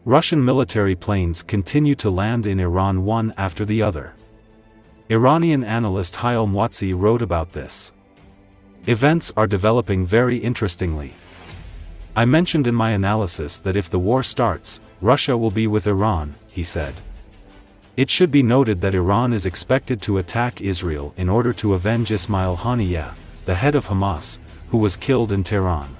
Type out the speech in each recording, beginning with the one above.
Russian military planes continue to land in Iran one after the other. Iranian analyst Hayal Mwatsi wrote about this. Events are developing very interestingly. I mentioned in my analysis that if the war starts, Russia will be with Iran, he said. It should be noted that Iran is expected to attack Israel in order to avenge Ismail Haniyeh, the head of Hamas, who was killed in Tehran.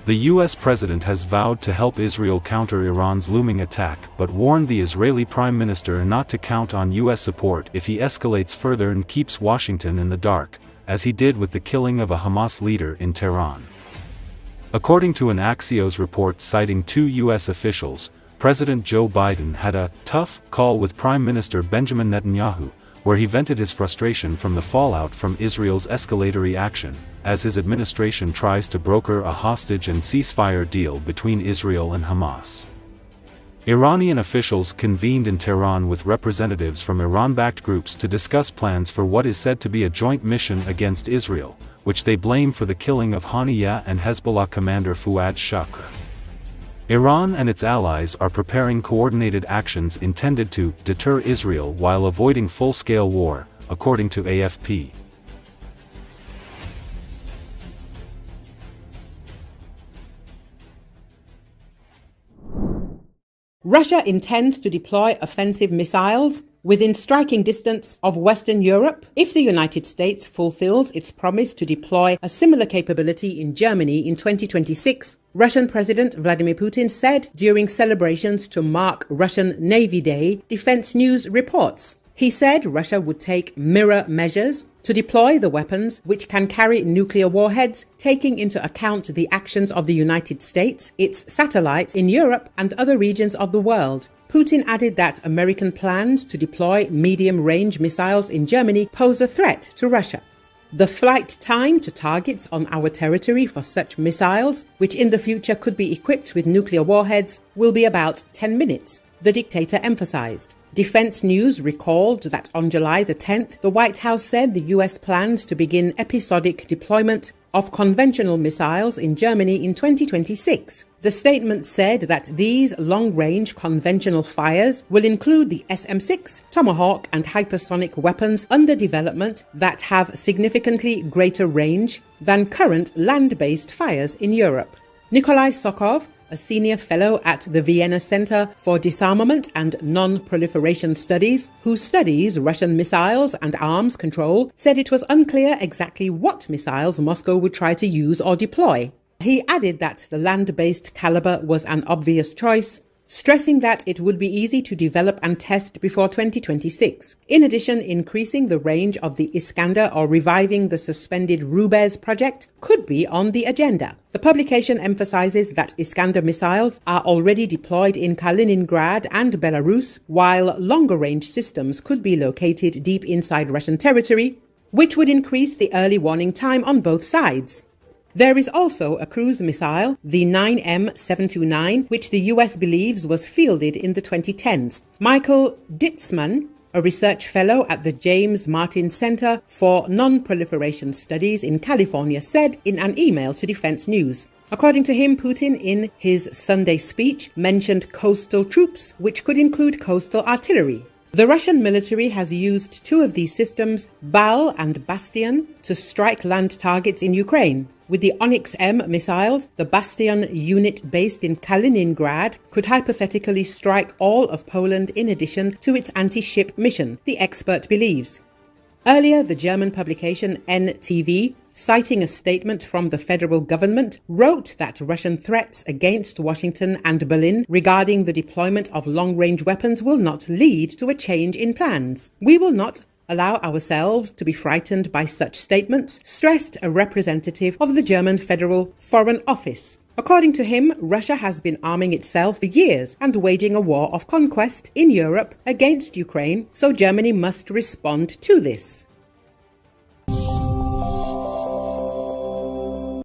The US president has vowed to help Israel counter Iran's looming attack but warned the Israeli prime minister not to count on US support if he escalates further and keeps Washington in the dark, as he did with the killing of a Hamas leader in Tehran. According to an Axios report citing 2 US officials, President Joe Biden had a tough call with Prime Minister Benjamin Netanyahu, where he vented his frustration from the fallout from Israel's escalatory action, as his administration tries to broker a hostage and ceasefire deal between Israel and Hamas. Iranian officials convened in Tehran with representatives from Iran-backed groups to discuss plans for what is said to be a joint mission against Israel, which they blame for the killing of Haniyeh and Hezbollah commander Fuad Shukr. Iran and its allies are preparing coordinated actions intended to deter Israel while avoiding full-scale war, according to AFP. Russia intends to deploy offensive missiles within striking distance of Western Europe if the United States fulfills its promise to deploy a similar capability in Germany in 2026, Russian President Vladimir Putin said during celebrations to mark Russian Navy Day, Defense News reports. He said Russia would take mirror measures to deploy the weapons which can carry nuclear warheads, taking into account the actions of the United States, its satellites in Europe and other regions of the world. Putin added that American plans to deploy medium-range missiles in Germany pose a threat to Russia. The flight time to targets on our territory for such missiles, which in the future could be equipped with nuclear warheads, will be about 10 minutes, the dictator emphasized. Defense News recalled that on July the 10th, the White House said the US plans to begin episodic deployment of conventional missiles in Germany in 2026. The statement said that these long-range conventional fires will include the SM-6, Tomahawk and hypersonic weapons under development that have significantly greater range than current land-based fires in Europe. Nikolai Sokov, a senior fellow at the Vienna Center for Disarmament and Non-Proliferation Studies, who studies Russian missiles and arms control, said it was unclear exactly what missiles Moscow would try to use or deploy. He added that the land-based caliber was an obvious choice, stressing that it would be easy to develop and test before 2026. In addition, increasing the range of the Iskander or reviving the suspended Rubez project could be on the agenda. The publication emphasizes that Iskander missiles are already deployed in Kaliningrad and Belarus, while longer-range systems could be located deep inside Russian territory, which would increase the early warning time on both sides. There is also a cruise missile, the 9M729, which the US believes was fielded in the 2010s. Michael Ditzman, a research fellow at the James Martin Center for Non-Proliferation Studies in California, said in an email to Defense News. According to him, Putin, in his Sunday speech, mentioned coastal troops, which could include coastal artillery. The Russian military has used 2 of these systems, Bal and Bastion, to strike land targets in Ukraine. With the Onyx M missiles, the Bastion unit based in Kaliningrad could hypothetically strike all of Poland in addition to its anti-ship mission, the expert believes. Earlier, the German publication NTV, citing a statement from the federal government, wrote that Russian threats against Washington and Berlin regarding the deployment of long-range weapons will not lead to a change in plans. We will not allow ourselves to be frightened by such statements, stressed a representative of the German Federal Foreign Office. According to him, Russia has been arming itself for years and waging a war of conquest in Europe against Ukraine, so Germany must respond to this.